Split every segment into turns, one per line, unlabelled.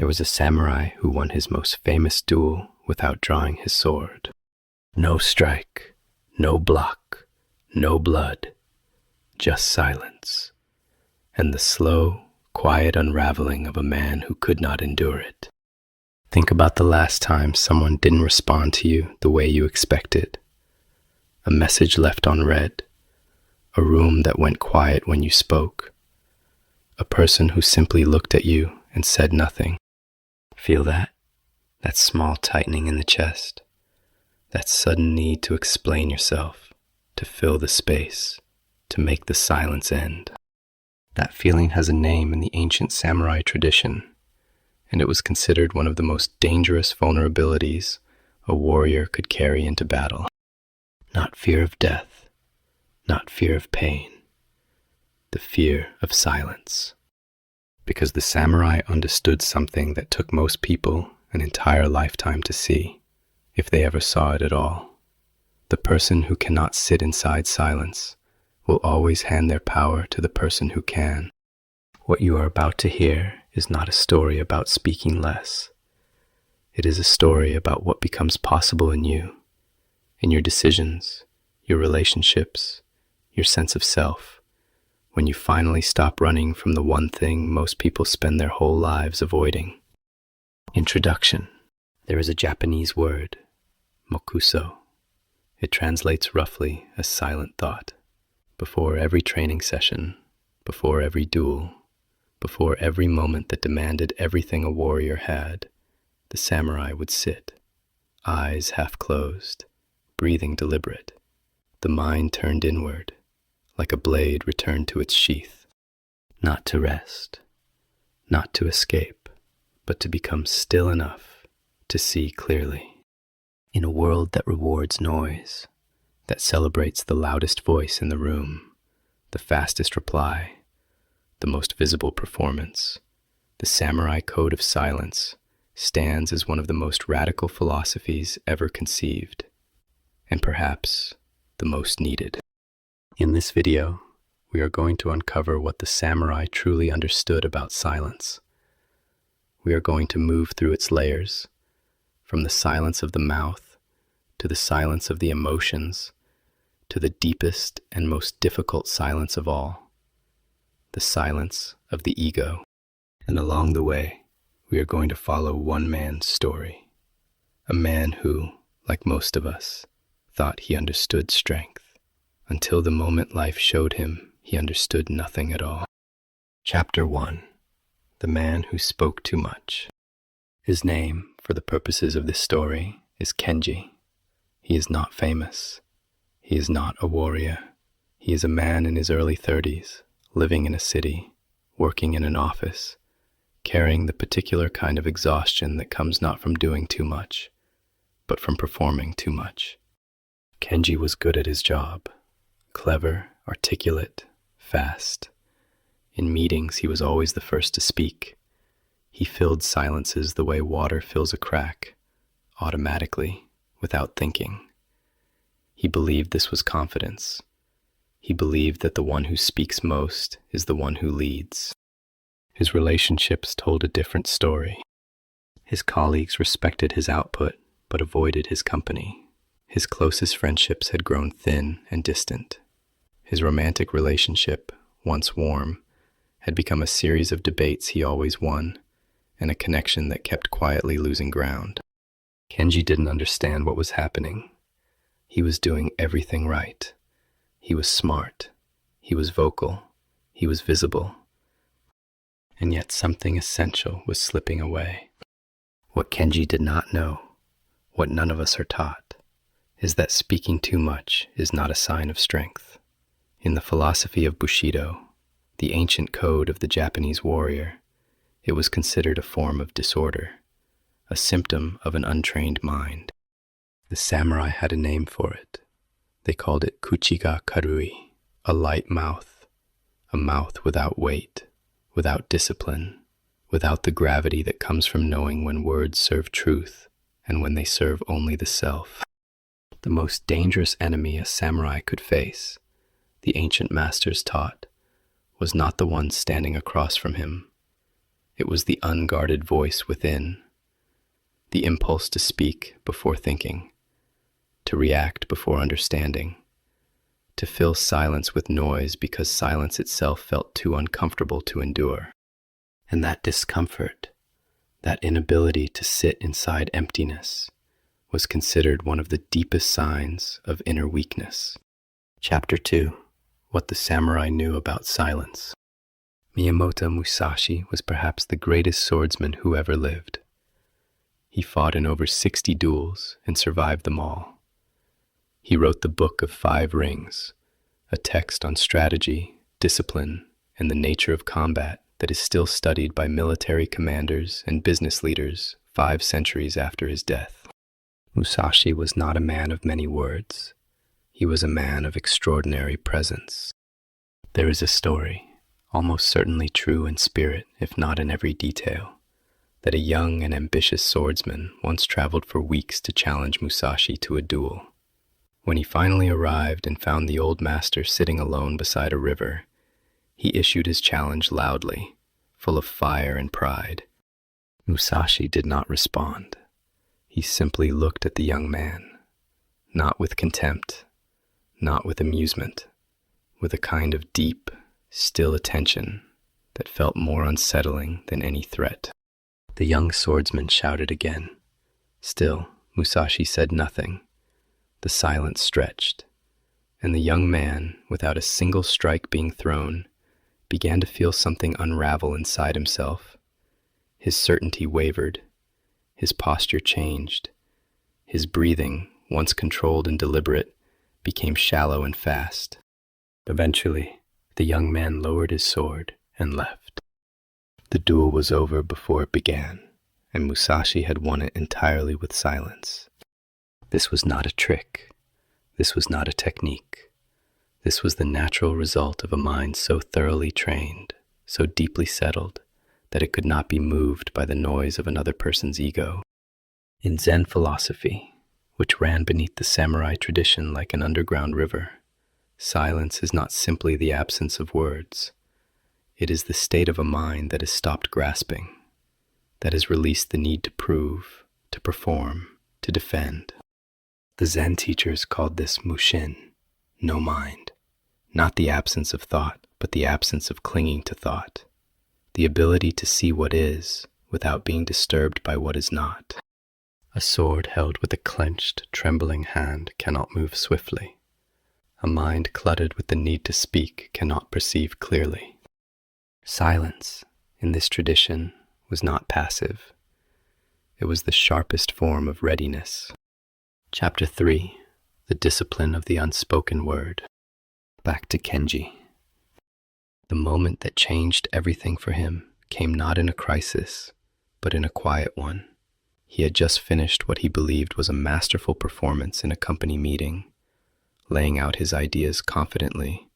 There was a samurai who won his most famous duel without drawing his sword. No strike, no block, no blood, just silence, and the slow, quiet unraveling of a man who could not endure it. Think about the last time someone didn't respond to you the way you expected. A message left unread, a room that went quiet when you spoke, a person who simply looked at you and said nothing. Feel that? That small tightening in the chest, that sudden need to explain yourself, to fill the space, to make the silence end. That feeling has a name in the ancient samurai tradition, and it was considered one of the most dangerous vulnerabilities a warrior could carry into battle. Not fear of death, not fear of pain, the fear of silence. Because the samurai understood something that took most people an entire lifetime to see, if they ever saw it at all. The person who cannot sit inside silence will always hand their power to the person who can. What you are about to hear is not a story about speaking less. It is a story about what becomes possible in you, in your decisions, your relationships, your sense of self, when you finally stop running from the one thing most people spend their whole lives avoiding. Introduction. There is a Japanese word, mokuso. It translates roughly as silent thought. Before every training session, before every duel, before every moment that demanded everything a warrior had, the samurai would sit, eyes half closed, breathing deliberate, the mind turned inward, like a blade returned to its sheath, not to rest, not to escape, but to become still enough to see clearly. In a world that rewards noise, that celebrates the loudest voice in the room, the fastest reply, the most visible performance, the samurai code of silence stands as one of the most radical philosophies ever conceived, and perhaps the most needed. In this video, we are going to uncover what the samurai truly understood about silence. We are going to move through its layers, from the silence of the mouth to the silence of the emotions, to the deepest and most difficult silence of all, the silence of the ego. And along the way, we are going to follow one man's story, a man who, like most of us, thought he understood strength, until the moment life showed him he understood nothing at all. Chapter 1. The Man Who Spoke Too Much. His name, for the purposes of this story, is Kenji. He is not famous. He is not a warrior. He is a man in his early 30s, living in a city, working in an office, carrying the particular kind of exhaustion that comes not from doing too much, but from performing too much. Kenji was good at his job. Clever, articulate, fast. In meetings, he was always the first to speak. He filled silences the way water fills a crack, automatically, without thinking. He believed this was confidence. He believed that the one who speaks most is the one who leads. His relationships told a different story. His colleagues respected his output, but avoided his company. His closest friendships had grown thin and distant. His romantic relationship, once warm, had become a series of debates he always won, and a connection that kept quietly losing ground. Kenji didn't understand what was happening. He was doing everything right. He was smart. He was vocal. He was visible. And yet something essential was slipping away. What Kenji did not know, what none of us are taught, is that speaking too much is not a sign of strength. In the philosophy of Bushido, the ancient code of the Japanese warrior, it was considered a form of disorder, a symptom of an untrained mind. The samurai had a name for it. They called it kuchiga karui, a light mouth, a mouth without weight, without discipline, without the gravity that comes from knowing when words serve truth and when they serve only the self. The most dangerous enemy a samurai could face, the ancient masters taught, was not the one standing across from him. It was the unguarded voice within, the impulse to speak before thinking, to react before understanding, to fill silence with noise because silence itself felt too uncomfortable to endure. And that discomfort, that inability to sit inside emptiness, was considered one of the deepest signs of inner weakness. Chapter 2. What the Samurai Knew About Silence. Miyamoto Musashi was perhaps the greatest swordsman who ever lived. He fought in over 60 duels and survived them all. He wrote the Book of 5 Rings, a text on strategy, discipline, and the nature of combat that is still studied by military commanders and business leaders 5 centuries after his death. Musashi was not a man of many words. He was a man of extraordinary presence. There is a story, almost certainly true in spirit, if not in every detail, that a young and ambitious swordsman once traveled for weeks to challenge Musashi to a duel. When he finally arrived and found the old master sitting alone beside a river, he issued his challenge loudly, full of fire and pride. Musashi did not respond. He simply looked at the young man, not with contempt, not with amusement, with a kind of deep, still attention that felt more unsettling than any threat. The young swordsman shouted again. Still, Musashi said nothing. The silence stretched, and the young man, without a single strike being thrown, began to feel something unravel inside himself. His certainty wavered. His posture changed. His breathing, once controlled and deliberate, became shallow and fast. Eventually, the young man lowered his sword and left. The duel was over before it began, and Musashi had won it entirely with silence. This was not a trick. This was not a technique. This was the natural result of a mind so thoroughly trained, so deeply settled, that it could not be moved by the noise of another person's ego. In Zen philosophy, which ran beneath the samurai tradition like an underground river, silence is not simply the absence of words. It is the state of a mind that has stopped grasping, that has released the need to prove, to perform, to defend. The Zen teachers called this mushin, no mind, not the absence of thought, but the absence of clinging to thought, the ability to see what is without being disturbed by what is not. A sword held with a clenched, trembling hand cannot move swiftly. A mind cluttered with the need to speak cannot perceive clearly. Silence, in this tradition, was not passive. It was the sharpest form of readiness. Chapter 3. The Discipline of the Unspoken Word. Back to Kenji. The moment that changed everything for him came not in a crisis, but in a quiet one. He had just finished what he believed was a masterful performance in a company meeting, laying out his ideas confidently,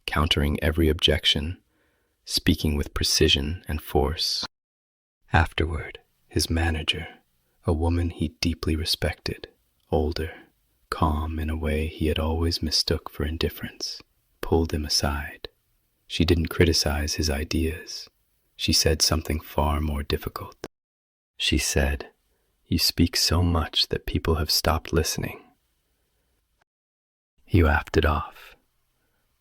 countering every objection, speaking with precision and force. Afterward, his manager, a woman he deeply respected, older, calm in a way he had always mistook for indifference, pulled him aside. She didn't criticize his ideas. She said something far more difficult. She said, "You speak so much that people have stopped listening." He laughed it off.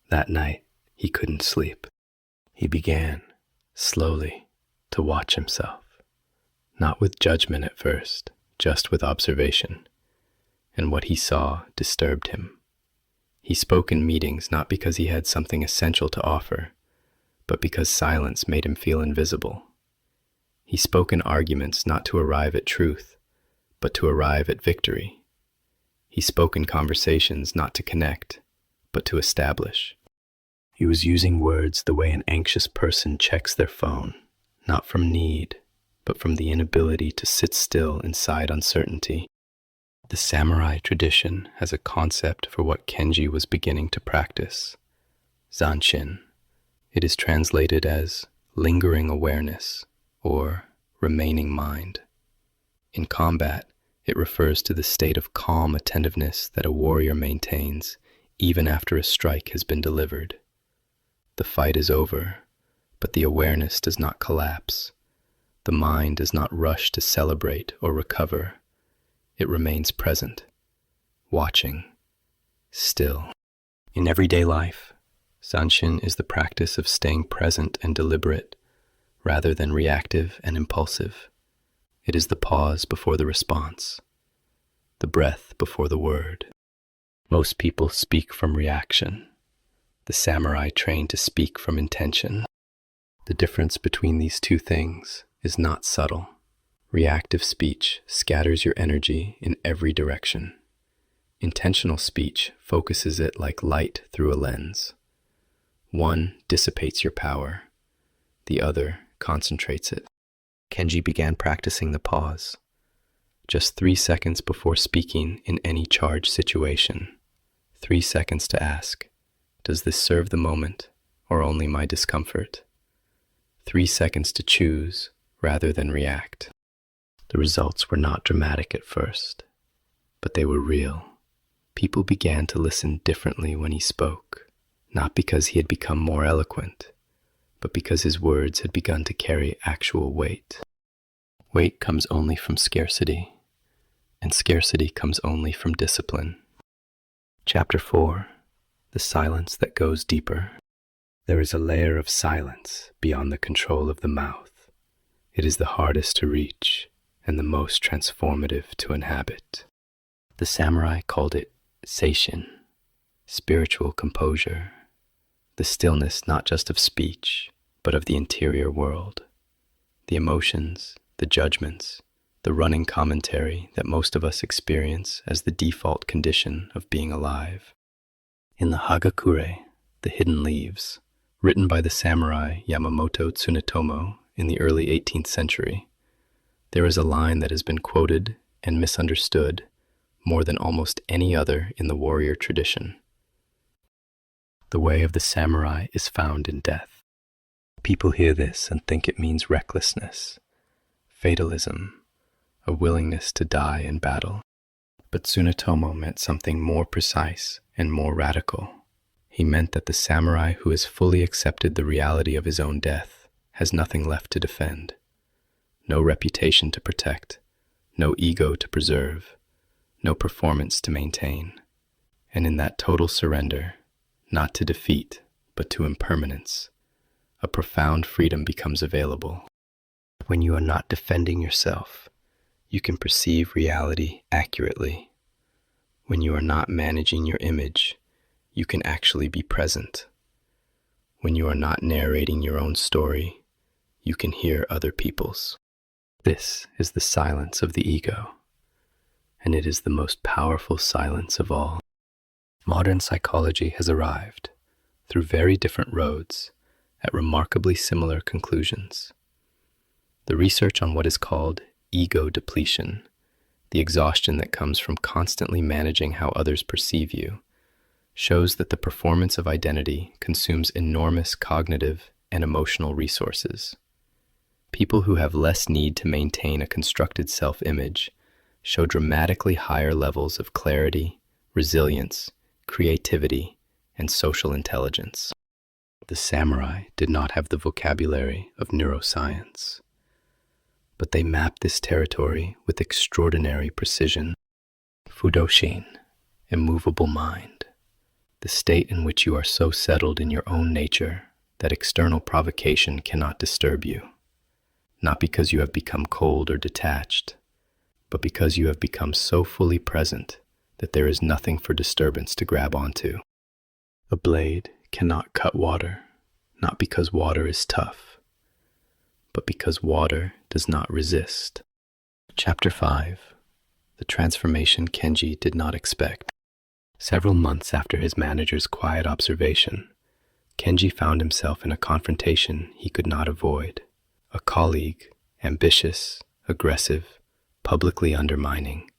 That night, he couldn't sleep. He began, slowly, to watch himself, not with judgment at first, just with observation. And what he saw disturbed him. He spoke in meetings not because he had something essential to offer, but because silence made him feel invisible. He spoke in arguments not to arrive at truth, but to arrive at victory. He spoke in conversations not to connect, but to establish. He was using words the way an anxious person checks their phone, not from need, but from the inability to sit still inside uncertainty. The samurai tradition has a concept for what Kenji was beginning to practice, zanshin. It is translated as lingering awareness or remaining mind. In combat, it refers to the state of calm attentiveness that a warrior maintains even after a strike has been delivered. The fight is over, but the awareness does not collapse. The mind does not rush to celebrate or recover. It remains present, watching, still. In everyday life, Zanshin is the practice of staying present and deliberate, rather than reactive and impulsive. It is the pause before the response, the breath before the word. Most people speak from reaction. The samurai train to speak from intention. The difference between these two things is not subtle. Reactive speech scatters your energy in every direction. Intentional speech focuses it like light through a lens. One dissipates your power, the other concentrates it. Kenji began practicing the pause, just 3 seconds before speaking in any charged situation. 3 seconds to ask, does this serve the moment or only my discomfort? 3 seconds to choose rather than react. The results were not dramatic at first, but they were real. People began to listen differently when he spoke, not because he had become more eloquent, but because his words had begun to carry actual weight. Weight comes only from scarcity, and scarcity comes only from discipline. Chapter 4. The silence that goes deeper. There is a layer of silence beyond the control of the mouth. It is the hardest to reach and the most transformative to inhabit. The samurai called it seishin, spiritual composure, the stillness not just of speech, but of the interior world, the emotions, the judgments, the running commentary that most of us experience as the default condition of being alive. In the Hagakure, the hidden leaves, written by the samurai Yamamoto Tsunetomo in the early 18th century, there is a line that has been quoted and misunderstood more than almost any other in the warrior tradition. The way of the samurai is found in death. People hear this and think it means recklessness, fatalism, a willingness to die in battle. But Tsunetomo meant something more precise and more radical. He meant that the samurai who has fully accepted the reality of his own death has nothing left to defend, no reputation to protect, no ego to preserve, no performance to maintain. And in that total surrender, not to defeat, but to impermanence, a profound freedom becomes available. When you are not defending yourself, you can perceive reality accurately. When you are not managing your image, you can actually be present. When you are not narrating your own story, you can hear other people's. This is the silence of the ego, and it is the most powerful silence of all. Modern psychology has arrived, through very different roads, at remarkably similar conclusions. The research on what is called ego depletion, the exhaustion that comes from constantly managing how others perceive you, shows that the performance of identity consumes enormous cognitive and emotional resources. People who have less need to maintain a constructed self-image show dramatically higher levels of clarity, resilience, creativity, and social intelligence. The samurai did not have the vocabulary of neuroscience, but they mapped this territory with extraordinary precision. Fudoshin, immovable mind, the state in which you are so settled in your own nature that external provocation cannot disturb you, not because you have become cold or detached, but because you have become so fully present that there is nothing for disturbance to grab onto. A blade cannot cut water, not because water is tough, but because water does not resist. Chapter 5. The transformation Kenji did not expect. Several months after his manager's quiet observation, Kenji found himself in a confrontation he could not avoid. A colleague, ambitious, aggressive, publicly undermining,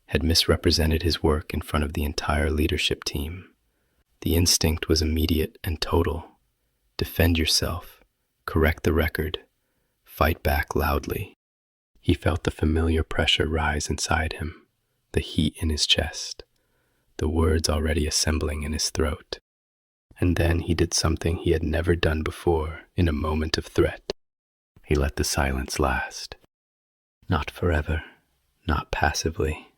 had misrepresented his work in front of the entire leadership team. The instinct was immediate and total. Defend yourself, correct the record, fight back loudly. He felt the familiar pressure rise inside him, the heat in his chest, the words already assembling in his throat. And then he did something he had never done before in a moment of threat. He let the silence last. Not forever, not passively.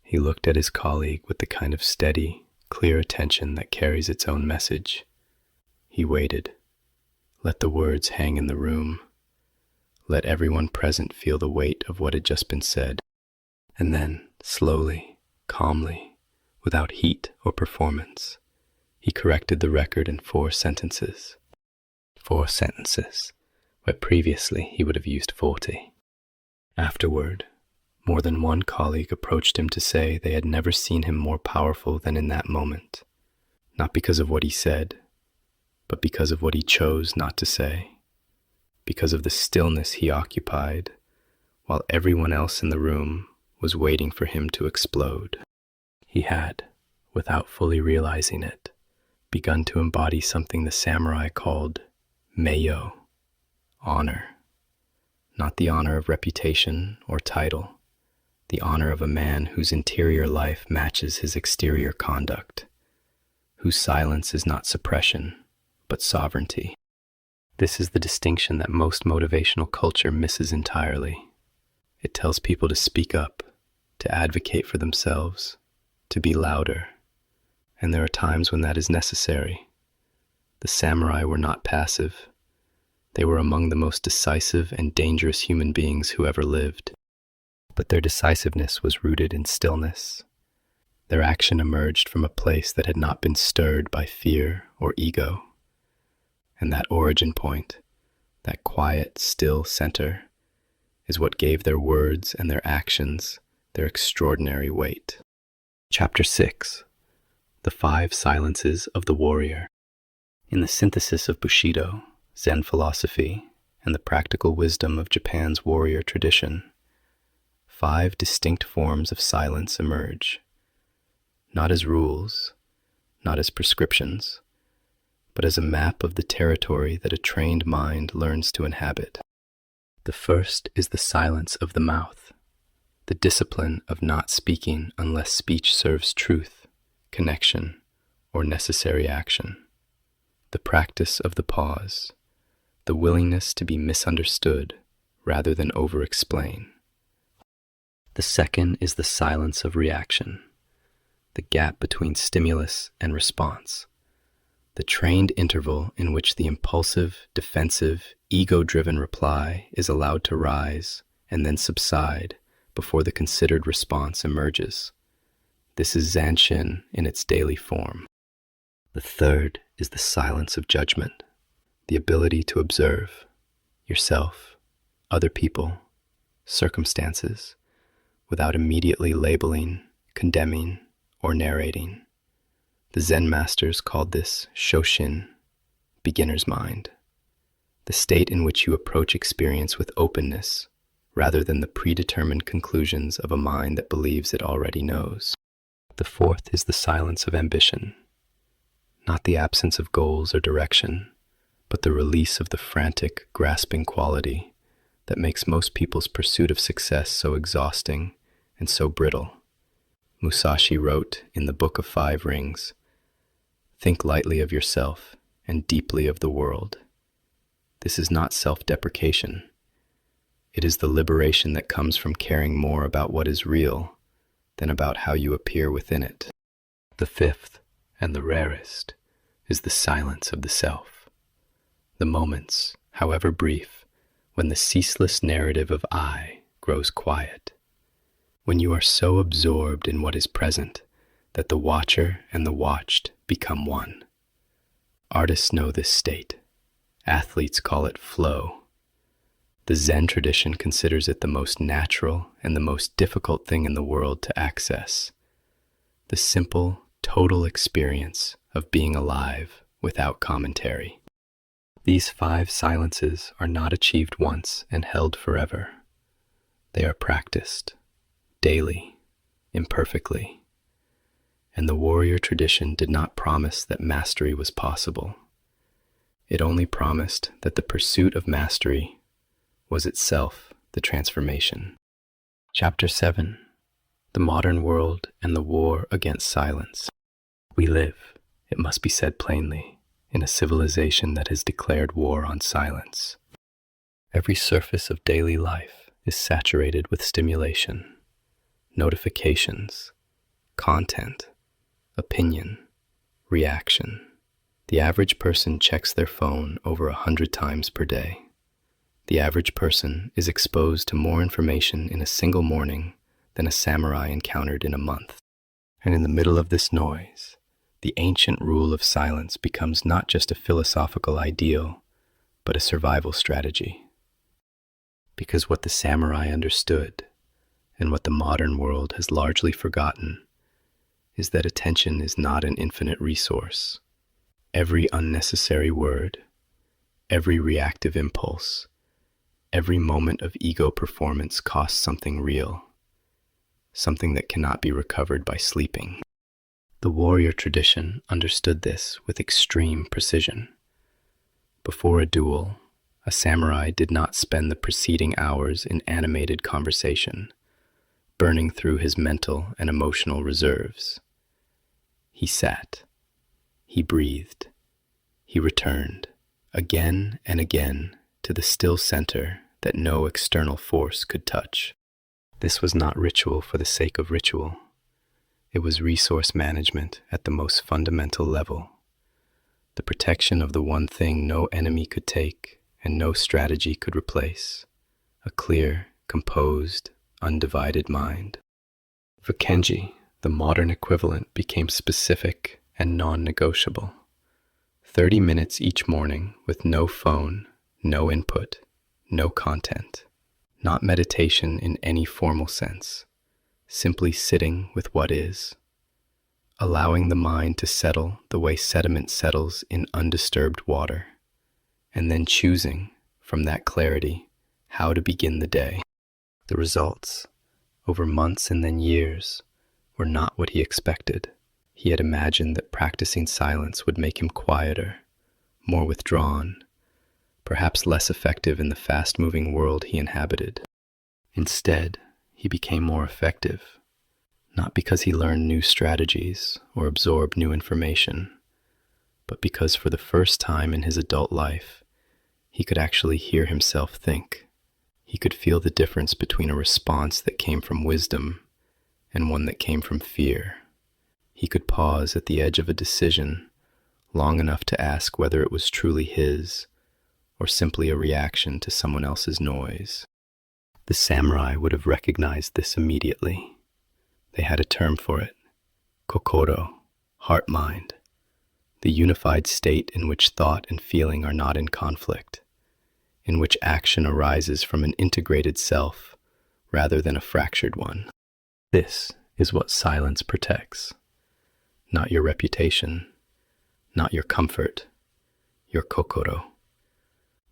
He looked at his colleague with the kind of steady, clear attention that carries its own message. He waited. Let the words hang in the room. Let everyone present feel the weight of what had just been said. And then, slowly, calmly, without heat or performance, he corrected the record in 4 sentences. 4 sentences, where previously he would have used 40. Afterward, more than one colleague approached him to say they had never seen him more powerful than in that moment, not because of what he said, but because of what he chose not to say, because of the stillness he occupied, while everyone else in the room was waiting for him to explode. He had, without fully realizing it, begun to embody something the samurai called Meiyo, honor. Not the honor of reputation or title, the honor of a man whose interior life matches his exterior conduct, whose silence is not suppression, but sovereignty. This is the distinction that most motivational culture misses entirely. It tells people to speak up, to advocate for themselves, to be louder, and there are times when that is necessary. The samurai were not passive. They were among the most decisive and dangerous human beings who ever lived. But their decisiveness was rooted in stillness. Their action emerged from a place that had not been stirred by fear or ego. And that origin point, that quiet, still center, is what gave their words and their actions their extraordinary weight. Chapter 6. The 5 Silences of the Warrior. In the synthesis of Bushido, Zen philosophy, and the practical wisdom of Japan's warrior tradition, 5 distinct forms of silence emerge, not as rules, not as prescriptions, but as a map of the territory that a trained mind learns to inhabit. The first is the silence of the mouth, the discipline of not speaking unless speech serves truth, connection, or necessary action. The practice of the pause, the willingness to be misunderstood rather than over-explain. The second is the silence of reaction, the gap between stimulus and response, the trained interval in which the impulsive, defensive, ego-driven reply is allowed to rise and then subside before the considered response emerges. This is Zanshin in its daily form. The third is the silence of judgment, the ability to observe yourself, other people, circumstances, without immediately labeling, condemning, or narrating. The Zen masters called this Shoshin, beginner's mind, the state in which you approach experience with openness rather than the predetermined conclusions of a mind that believes it already knows. The fourth is the silence of ambition, not the absence of goals or direction, but the release of the frantic, grasping quality that makes most people's pursuit of success so exhausting and so brittle. Musashi wrote in the Book of 5 Rings, "Think lightly of yourself and deeply of the world." This is not self-deprecation. It is the liberation that comes from caring more about what is real than about how you appear within it. The fifth, and the rarest, is the silence of the self. The moments, however brief, when the ceaseless narrative of I grows quiet. When you are so absorbed in what is present that the watcher and the watched become one. Artists know this state. Athletes call it flow. The Zen tradition considers it the most natural and the most difficult thing in the world to access. The simple, total experience of being alive without commentary. These 5 silences are not achieved once and held forever. They are practiced, daily, imperfectly. And the warrior tradition did not promise that mastery was possible. It only promised that the pursuit of mastery was itself the transformation. Chapter 7. The Modern World and the War Against Silence. We live, it must be said plainly, in a civilization that has declared war on silence. Every surface of daily life is saturated with stimulation, notifications, content, opinion, reaction. The average person checks their phone over 100 times per day. The average person is exposed to more information in a single morning than a samurai encountered in a month. And in the middle of this noise, the ancient rule of silence becomes not just a philosophical ideal, but a survival strategy. Because what the samurai understood, and what the modern world has largely forgotten, is that attention is not an infinite resource. Every unnecessary word, every reactive impulse, every moment of ego performance costs something real, something that cannot be recovered by sleeping. The warrior tradition understood this with extreme precision. Before a duel, a samurai did not spend the preceding hours in animated conversation, burning through his mental and emotional reserves. He sat, he breathed, he returned, again and again, to the still center that no external force could touch. This was not ritual for the sake of ritual. It was resource management at the most fundamental level. The protection of the one thing no enemy could take and no strategy could replace. A clear, composed, undivided mind. For Kenji, the modern equivalent became specific and non-negotiable. 30 minutes each morning with no phone, no input, no content. Not meditation in any formal sense, simply sitting with what is, allowing the mind to settle the way sediment settles in undisturbed water, and then choosing, from that clarity, how to begin the day. The results, over months and then years, were not what he expected. He had imagined that practicing silence would make him quieter, more withdrawn, perhaps less effective in the fast-moving world he inhabited. Instead, he became more effective, not because he learned new strategies or absorbed new information, but because for the first time in his adult life, he could actually hear himself think. He could feel the difference between a response that came from wisdom and one that came from fear. He could pause at the edge of a decision long enough to ask whether it was truly his or simply a reaction to someone else's noise. The samurai would have recognized this immediately. They had a term for it, kokoro, heart-mind, the unified state in which thought and feeling are not in conflict, in which action arises from an integrated self rather than a fractured one. This is what silence protects. Not your reputation, not your comfort, your kokoro,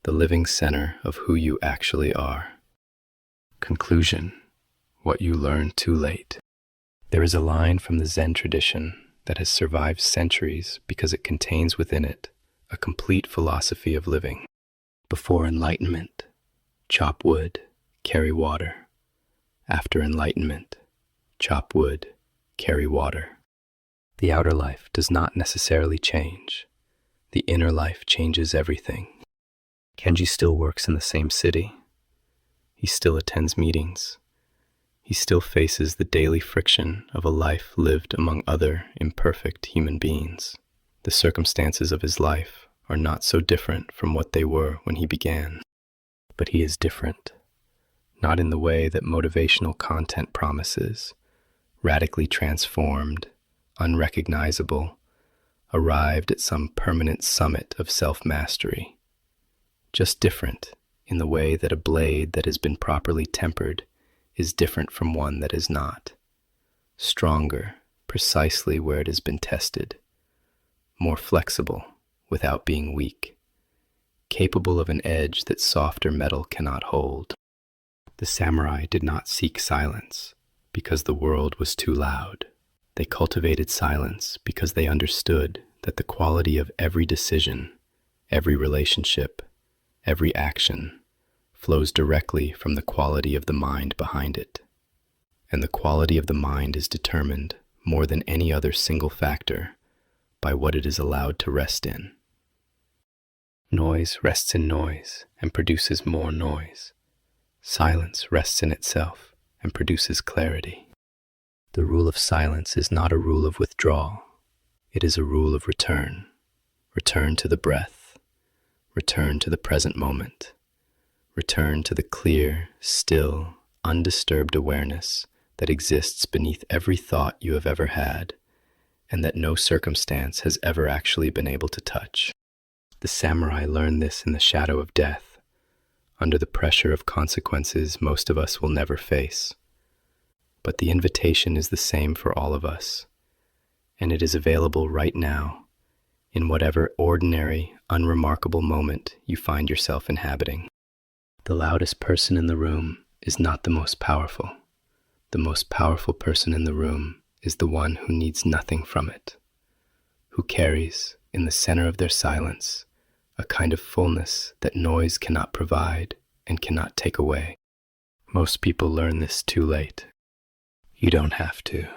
the living center of who you actually are. Conclusion: what you learned too late. There is a line from the Zen tradition that has survived centuries because it contains within it a complete philosophy of living. Before enlightenment, chop wood, carry water. After enlightenment, chop wood, carry water. The outer life does not necessarily change. The inner life changes everything. Kenji still works in the same city. He still attends meetings. He still faces the daily friction of a life lived among other imperfect human beings. The circumstances of his life are not so different from what they were when he began. But he is different, not in the way that motivational content promises, radically transformed, unrecognizable, arrived at some permanent summit of self-mastery. Just different in the way that a blade that has been properly tempered is different from one that is not. Stronger, precisely where it has been tested. More flexible, without being weak. Capable of an edge that softer metal cannot hold. The samurai did not seek silence because the world was too loud. They cultivated silence because they understood that the quality of every decision, every relationship, every action flows directly from the quality of the mind behind it. And the quality of the mind is determined, more than any other single factor, by what it is allowed to rest in. Noise rests in noise and produces more noise. Silence rests in itself and produces clarity. The rule of silence is not a rule of withdrawal. It is a rule of return. Return to the breath. Return to the present moment. Return to the clear, still, undisturbed awareness that exists beneath every thought you have ever had, and that no circumstance has ever actually been able to touch. The samurai learned this in the shadow of death, under the pressure of consequences most of us will never face. But the invitation is the same for all of us, and it is available right now, in whatever ordinary, unremarkable moment you find yourself inhabiting. The loudest person in the room is not the most powerful. The most powerful person in the room is the one who needs nothing from it, who carries, in the center of their silence, a kind of fullness that noise cannot provide and cannot take away. Most people learn this too late. You don't have to.